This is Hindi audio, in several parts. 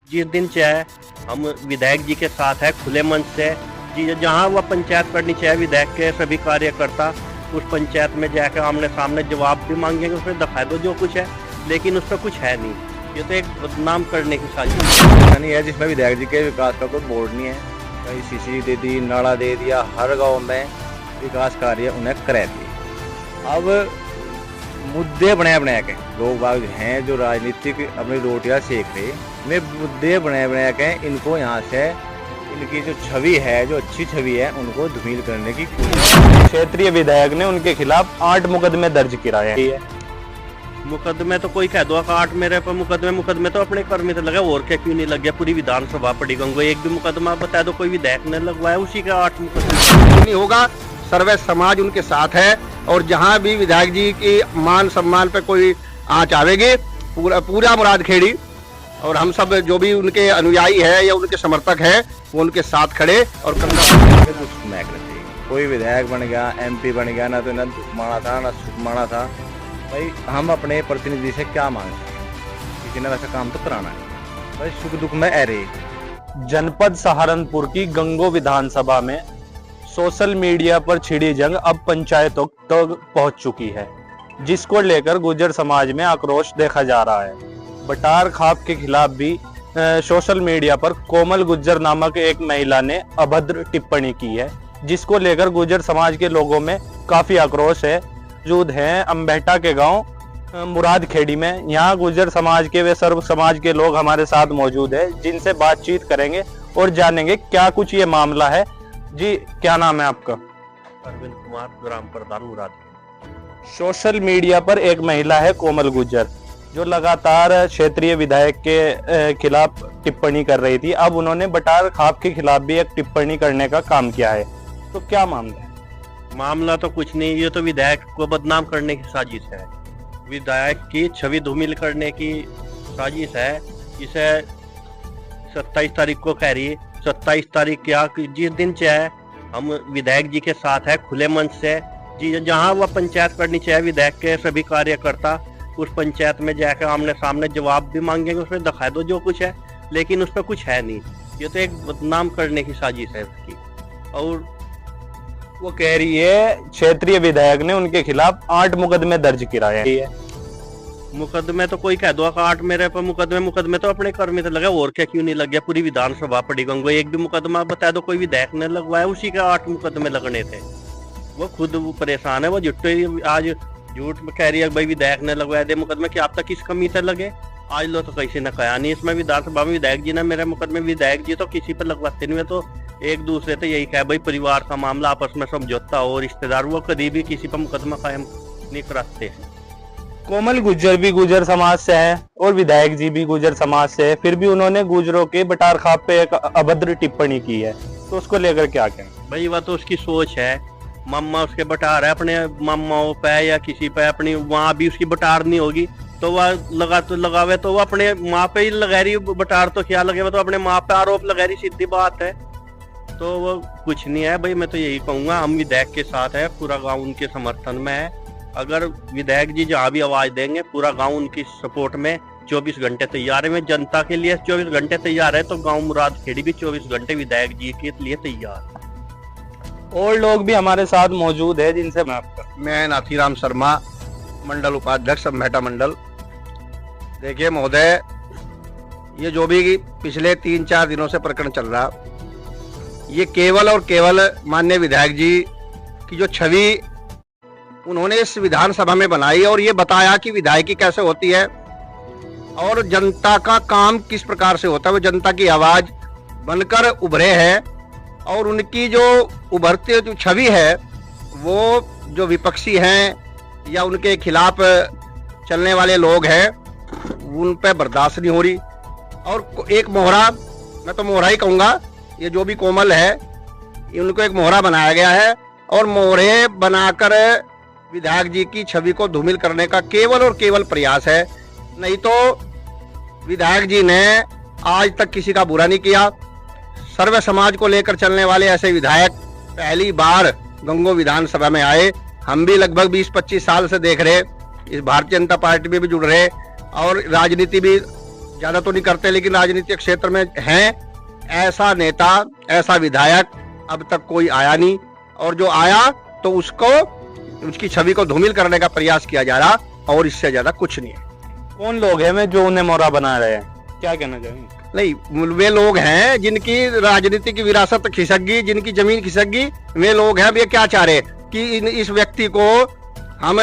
जिस दिन चाहे हम विधायक जी के साथ है, खुले मन से जी, जहाँ वह पंचायत करनी चाहे विधायक के सभी कार्यकर्ता उस पंचायत में जाकर आमने सामने जवाब भी मांगेंगे, उसमें दिखा दो जो कुछ है, लेकिन उस पर कुछ है नहीं। ये तो एक बदनाम करने की साजिश नहीं है जिसमें विधायक जी के विकास का कोई बोर्ड नहीं है। कहीं सीसी दे दी, नाला दे दिया, हर गांव में विकास कार्य उन्हें करा दिए। अब मुद्दे बने बने के लोग बाग हैं जो राजनीतिक अपनी रोटियां सेक रहे, में मुद्दे बने बने के इनको यहाँ से इनकी जो छवि है, जो अच्छी छवि है, उनको धूमिल करने की क्षेत्रीय विधायक ने उनके खिलाफ 8 मुकदमे दर्ज कराए हैं। मुकदमे तो कोई कह दो 8 मेरे पर मुकदमे तो अपने कर्मी तो लगे, और क्या क्यों नहीं लग गया? पूरी विधानसभा पड़ी गंगो, एक भी मुकदमा बता दो कोई विधायक ने लगवाया, उसी का 8 मुकदमे नहीं होगा। सर्वे समाज उनके साथ है और जहां भी विधायक जी की मान सम्मान पे कोई आंच आवेगी, पूरा मुरादखेड़ी और हम सब जो भी उनके अनुयायी है या उनके समर्थक है वो उनके साथ खड़े और कोई विधायक बन गया, एमपी बन गया, ना तो न दुख माना था ना सुख माना था। भाई हम अपने प्रतिनिधि से क्या मांगते हैं? किसी ने वैसा काम तो कराना है। भाई सुख दुख में अरे जनपद सहारनपुर की गंगो विधानसभा में सोशल मीडिया पर छिड़ी जंग अब पंचायतों तक पहुंच चुकी है, जिसको लेकर गुर्जर समाज में आक्रोश देखा जा रहा है। बटार खाप के खिलाफ भी सोशल मीडिया पर कोमल गुर्जर नामक एक महिला ने अभद्र टिप्पणी की है, जिसको लेकर गुर्जर समाज के लोगों में काफी आक्रोश है। मौजूद हैं अम्बेटा के गांव मुरादखेड़ी में। यहाँ गुर्जर समाज के वे सर्व समाज के लोग हमारे साथ मौजूद है, जिनसे बातचीत करेंगे और जानेंगे क्या कुछ ये मामला है। जी, क्या नाम है आपका? अरविंद कुमार, ग्राम प्रधान मुरादखेड़ी। सोशल मीडिया पर एक महिला है कोमल गुर्जर, जो लगातार क्षेत्रीय विधायक के खिलाफ टिप्पणी कर रही थी। अब उन्होंने बटार खाप के खिलाफ भी एक टिप्पणी करने का काम किया है, तो क्या मामला है? मामला तो कुछ नहीं, ये तो विधायक को बदनाम करने की साजिश है, विधायक की छवि धूमिल करने की साजिश है। इसे 27 तारीख को कह रही है, 27 तारीख क्या, जिस दिन चाहे हम विधायक जी के साथ है, खुले मन से जी, जहाँ वह पंचायत करनी चाहे विधायक के सभी कार्यकर्ता उस पंचायत में जाकर आमने सामने जवाब भी मांगेंगे, उसमें दिखा दो जो कुछ है, लेकिन उस पर कुछ है नहीं। ये तो एक बदनाम करने की साजिश है उसकी। और वो कह रही है क्षेत्रीय विधायक ने उनके खिलाफ 8 मुकदमे दर्ज कराए हैं। मुकदमे तो कोई कह दो 8 मेरे पर मुकदमे तो अपने कर्मी तो लगे, और क्या क्यों नहीं लग गया? पूरी विधानसभा पड़ी गंगो, एक भी मुकदमा बता दो कोई विधायक ने लगवाया, उसी का 8 मुकदमे लगने थे। वो खुद परेशान है, वो आज झूठ में कह रही है भाई विधायक ने लगवाया दे मुकदमे, कि आप तक किस कमी से लगे? आज लो तो किसी ने कहा नहीं इसमें विधानसभा में विधायक जी ने मेरे मुकदमे, विधायक जी तो किसी पर लगवाते नहीं, तो एक दूसरे तो यही कहा भाई परिवार का मामला, आपस में समझौता हो, रिश्तेदार, वो कभी भी किसी पर मुकदमा कायम नहीं कराते। कोमल गुर्जर भी गुर्जर समाज से है और विधायक जी भी गुर्जर समाज से है, फिर भी उन्होंने गुर्जरों के बटार खाप पे एक अभद्र टिप्पणी की है, तो उसको लेकर क्या कहना? भाई वह तो उसकी सोच है, मम्मा उसके बटार है, अपने मम्माओं पे या किसी पे अपनी, वहां भी उसकी बटार नहीं होगी तो वह लगावे तो वह अपने माँ पे ही लगा रही बटार, तो क्या लगे? वो तो अपने माँ पे आरोप लगा रही, सीधी बात है। तो वो कुछ नहीं है भाई, मैं तो यही कहूंगा हम विधायक के साथ है, पूरा गांव उनके समर्थन में है। अगर विधायक जी जहाँ भी आवाज देंगे, पूरा गांव उनकी सपोर्ट में 24 घंटे तैयार है। मैं जनता के लिए 24 घंटे तैयार है, तो गांव मुरादखेड़ी भी 24 घंटे विधायक जी के लिए तैयार है। और लोग भी हमारे साथ मौजूद है, जिनसे मैं नाथीराम शर्मा, मंडल उपाध्यक्ष अम्बेटा मंडल। देखिए महोदय, ये जो भी पिछले 3-4 दिनों से प्रकरण चल रहा, ये केवल और केवल माननीय विधायक जी की जो छवि उन्होंने इस विधानसभा में बनाई और ये बताया कि विधायकी कैसे होती है और जनता का काम किस प्रकार से होता है, वो जनता की आवाज बनकर उभरे हैं। और उनकी जो उभरती जो छवि है, वो जो विपक्षी हैं या उनके खिलाफ चलने वाले लोग हैं, उन पे बर्दाश्त नहीं हो रही। और एक मोहरा, मैं तो मोहरा ही कहूँगा, ये जो भी कोमल है, उनको एक मोहरा बनाया गया है और मोहरे बनाकर विधायक जी की छवि को धूमिल करने का केवल और केवल प्रयास है। नहीं तो विधायक जी ने आज तक किसी का बुरा नहीं किया। सर्व समाज को लेकर चलने वाले ऐसे विधायक पहली बार गंगो विधानसभा में आए। हम भी लगभग 20-25 साल से देख रहे, इस भारतीय जनता पार्टी में भी जुड़ रहे और राजनीति भी ज्यादा तो नहीं करते लेकिन राजनीतिक क्षेत्र में हैं, ऐसा नेता, ऐसा विधायक अब तक कोई आया नहीं, और जो आया तो उसकी छवि को धूमिल करने का प्रयास किया जा रहा, और इससे ज्यादा कुछ नहीं है। कौन लोग हैं मैं जो उन्हें मोहरा बना रहे हैं, क्या कहना चाहेंगे? नहीं, वे लोग हैं जिनकी राजनीति की विरासत खिसक गई, जिनकी जमीन खिसक गई, वे लोग हैं। वे क्या चाह रहे कि इस व्यक्ति को हम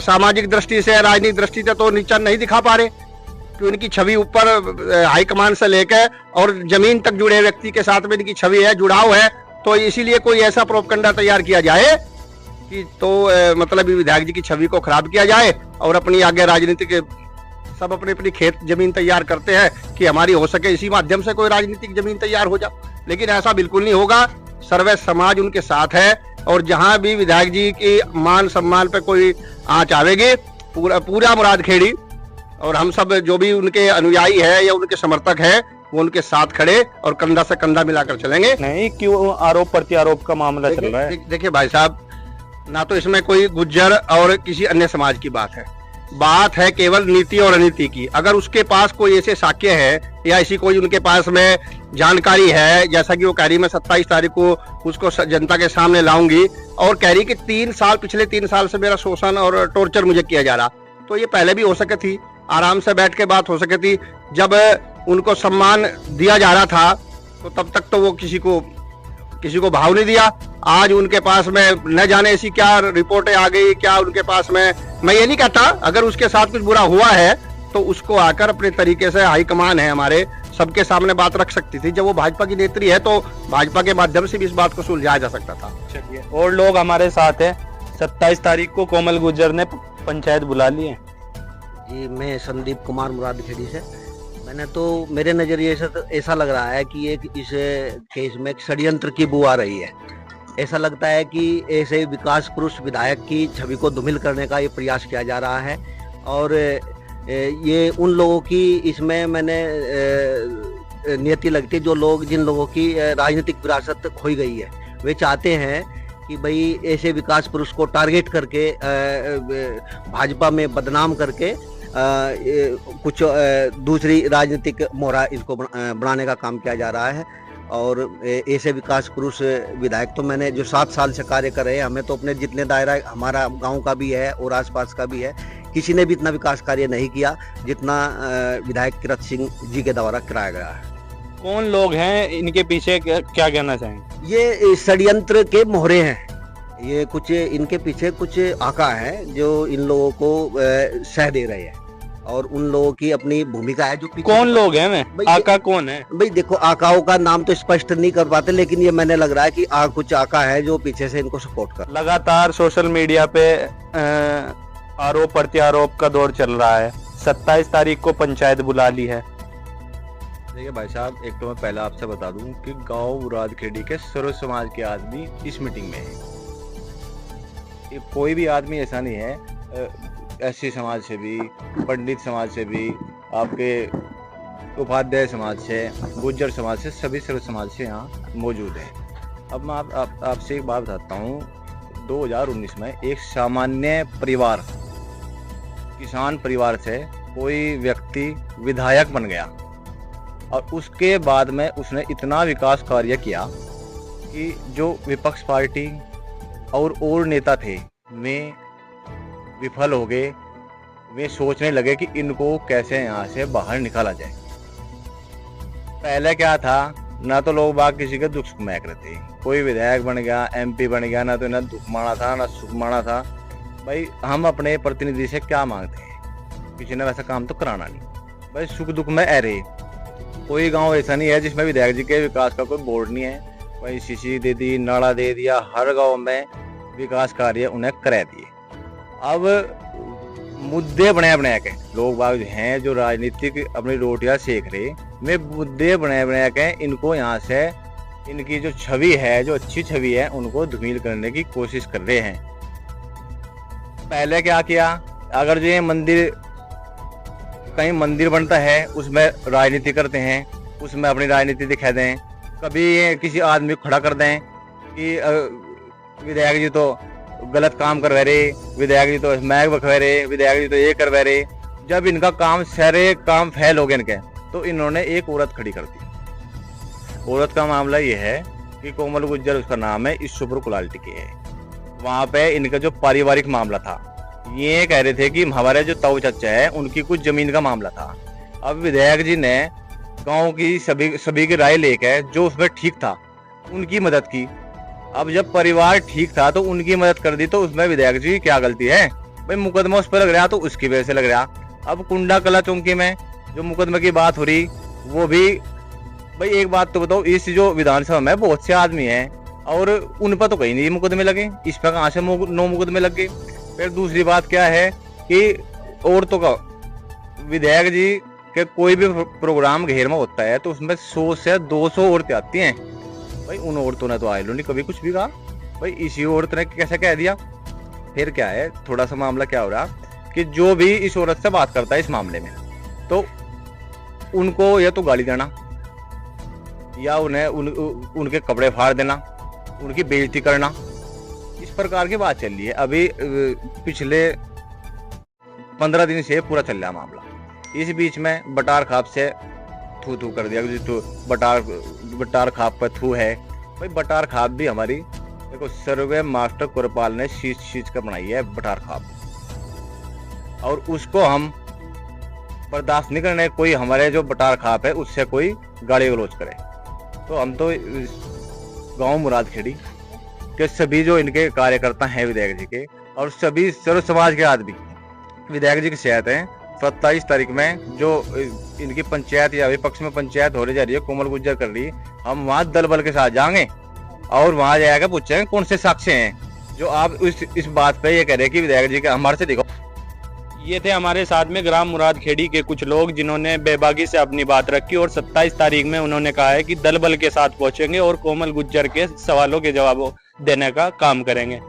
सामाजिक दृष्टि से, राजनीतिक दृष्टि से तो नीचा नहीं दिखा पा रहे, कि उनकी छवि ऊपर हाईकमान से लेकर और जमीन तक जुड़े व्यक्ति के साथ में इनकी छवि है, जुड़ाव है। तो इसीलिए कोई ऐसा प्रोपगंडा तैयार किया जाए कि तो मतलब विधायक जी की छवि को खराब किया जाए, और अपनी आगे राजनीतिक सब अपनी अपनी खेत जमीन तैयार करते हैं कि हमारी हो सके इसी माध्यम से कोई राजनीतिक जमीन तैयार हो जाए, लेकिन ऐसा बिल्कुल नहीं होगा। सर्वे समाज उनके साथ है, और जहां भी विधायक जी की मान सम्मान पे कोई आंच आवेगी, पूरा मुरादखेड़ी और हम सब जो भी उनके अनुयायी है या उनके समर्थक है, वो उनके साथ खड़े और कंधा से कंधा मिलाकर चलेंगे। नहीं, क्यों आरोप प्रत्यारोप का मामला चल रहा है? देखिए भाई साहब, ना तो इसमें कोई गुज्जर और किसी अन्य समाज की बात है केवल नीति और अनीति की। अगर उसके पास कोई ऐसे साक्ष्य है या ऐसी कोई उनके पास में जानकारी है, जैसा कि वो कह रही, मैं 27 तारीख को उसको जनता के सामने लाऊंगी, और कह रही कि पिछले 3 साल से मेरा शोषण और टॉर्चर मुझे किया जा रहा, तो ये पहले भी हो सके थी, आराम से बैठ के बात हो सके थी। जब उनको सम्मान दिया जा रहा था तो तब तक तो वो किसी को भाव नहीं दिया। आज उनके पास में न जाने ऐसी क्या रिपोर्टें आ गई, क्या उनके पास में, मैं ये नहीं कहता अगर उसके साथ कुछ बुरा हुआ है तो उसको आकर अपने तरीके से, हाईकमान है हमारे, सबके सामने बात रख सकती थी। जब वो भाजपा की नेत्री है तो भाजपा के माध्यम से भी इस बात को सुलझाया जा सकता था। चलिए, और लोग हमारे साथ हैं। 27 तारीख को कोमल गुर्जर ने पंचायत बुला ली है। जी, मैं संदीप कुमार मुरादखेड़ी से। मैंने तो, मेरे नज़रिए से तो ऐसा लग रहा है कि इस केस में एक षड्यंत्र की बू आ रही है। ऐसा लगता है कि ऐसे विकास पुरुष विधायक की छवि को धूमिल करने का ये प्रयास किया जा रहा है, और ये उन लोगों की इसमें मैंने नियति लगती है, जिन लोगों की राजनीतिक विरासत खोई गई है। वे चाहते हैं कि भाई ऐसे विकास पुरुष को टारगेट करके भाजपा में बदनाम करके कुछ दूसरी राजनीतिक मोहरा इसको बनाने का काम किया जा रहा है। और ऐसे विकास पुरुष विधायक तो मैंने जो 7 साल से कार्य कर रहे हैं, हमें तो अपने जितने दायरा, हमारा गांव का भी है और आसपास का भी है, किसी ने भी इतना विकास कार्य नहीं किया जितना विधायक किरत सिंह जी के द्वारा कराया गया है। कौन लोग हैं इनके पीछे, क्या कहना चाहेंगे? ये षड्यंत्र के मोहरे हैं। ये कुछ इनके पीछे कुछ आका है जो इन लोगों को सह दे रहे हैं, और उन लोगों की अपनी भूमिका है। जो कौन लोग हैं? मैं आका कौन है भाई? देखो, आकाओं का नाम तो स्पष्ट नहीं कर पाते, लेकिन ये मैंने लग रहा है कि कुछ आका है जो पीछे से इनको सपोर्ट कर। लगातार सोशल मीडिया पे आरोप प्रत्यारोप का दौर चल रहा है। 27 तारीख को पंचायत बुला ली है। देखिए भाई साहब, एक तो मैं पहले आपसे बता दूं कि गांव मुरादखेड़ी के सर्व समाज के आदमी इस मीटिंग में है। कोई भी आदमी ऐसा नहीं है, एससी समाज से भी, पंडित समाज से भी, आपके उपाध्याय समाज से, गुज्जर समाज से, सभी सर्व समाज से यहाँ मौजूद हैं। अब मैं आपसे एक बात बताता हूँ। 2019 में एक सामान्य परिवार, किसान परिवार से कोई व्यक्ति विधायक बन गया, और उसके बाद में उसने इतना विकास कार्य किया कि जो विपक्ष पार्टी और नेता थे वे विफल हो गए। वे सोचने लगे कि इनको कैसे यहाँ से बाहर निकाला जाए। पहले क्या था, ना तो लोग बाग किसी के दुख सुख महक रहे थे। कोई विधायक बन गया, एमपी बन गया, ना तो इन्हें दुख माना था ना सुख माना था। भाई हम अपने प्रतिनिधि से क्या मांगते हैं? किसी ने वैसा काम तो कराना नहीं। भाई सुख दुख में रहे। कोई गांव ऐसा नहीं है जिसमें विधायक जी के विकास का कोई बोर्ड नहीं है। भाई सीसी दे दी, नाला दे दिया, हर गांव में विकास कार्य उन्हें करा दिए। अब मुद्दे बने के लोग बाग हैं जो राजनीतिक अपनी रोटियां सेक रहे, वे मुद्दे बने के इनको यहाँ से, इनकी जो छवि है, जो अच्छी छवि है, उनको धूमिल करने की कोशिश कर रहे हैं। पहले क्या किया, अगर जो ये मंदिर, कहीं मंदिर बनता है उसमें राजनीति करते हैं, उसमें अपनी राजनीति दिखा दें। कभी ये किसी आदमी को खड़ा कर दें कि विधायक जी तो गलत काम करवा रहे, विधायक जी तो महक बखवा रहे, विधायक जी तो ये करवा रहे। जब इनका काम सारे काम फेल हो गए इनके, तो इन्होंने एक औरत खड़ी कर दी। औरत का मामला ये है कि कोमल गुज्जर उसका नाम है, ईश्वरपुर कुलाल्टी की है। वहां पे इनका जो पारिवारिक मामला था, ये कह रहे थे कि हमारे जो ताऊ चाचा है उनकी कुछ जमीन का मामला था। अब विधायक जी ने गांव की सभी की राय लेकर जो उसमें ठीक था उनकी मदद की। अब जब परिवार ठीक था तो उनकी मदद कर दी, तो उसमें विधायक जी की क्या गलती है भाई? मुकदमा उस पर लग रहा तो उसकी वजह से लग रहा। अब कुंडा कला चौकी में जो मुकदमे की बात हो रही, वो भी भाई एक बात तो बताओ, इस जो विधानसभा में बहुत से आदमी हैं और उन पर तो कहीं नहीं मुकदमे लगे, इस पर कहां से 9 मुकदमे लग गए। फिर दूसरी बात क्या है कि औरतों का विधायक जी के कोई भी प्रोग्राम घेर में होता है तो उसमें 100 से 200 औरतें आती हैं। भाई उन औरतों ने तो आए लो नहीं कभी कुछ भी कहा, भाई इसी औरत ने कैसे कह दिया। फिर क्या है, थोड़ा सा मामला क्या हो रहा कि जो भी इस औरत से बात करता है इस मामले में, तो उनको या तो गाली देना या उन्हें उनके कपड़े फाड़ देना, उनकी बेइज्जती करना, इस प्रकार की बात चल रही है। अभी पिछले 15 दिन से पूरा चल रहा है मामला। इस बीच में बटार खाप से थू कर दिया, तो बटार खाप पर थू है। भाई बटार खाप भी हमारी, देखो सर्वे मास्टर कुरपाल ने शीच कर बनाई है बटार खाप, और उसको हम बर्दाश्त नहीं करने कोई हमारे जो बटार खाप है उससे कोई गाली गलौज करे। तो हम तो गांव मुरादखेड़ी के सभी जो इनके कार्यकर्ता हैं विधायक जी के, और सभी सर्व समाज के आदमी विधायक जी की शिकायत है। 27 तारीख में जो इनकी पंचायत या विपक्ष में पंचायत होने जा रही है, कोमल गुज्जर कर रही, हम वहां दल बल के साथ जाएंगे और वहां जाकर पूछेंगे कौन से साक्ष्य हैं जो आप इस बात पे ये कह रहे हैं कि विधायक जी का हमारे से देखो। ये थे हमारे साथ में ग्राम मुरादखेड़ी के कुछ लोग जिन्होंने बेबाकी से अपनी बात रखी, और 27 तारीख में उन्होंने कहा है कि दल बल के साथ पहुंचेंगे और कोमल गुज्जर के सवालों के जवाब देने का काम करेंगे।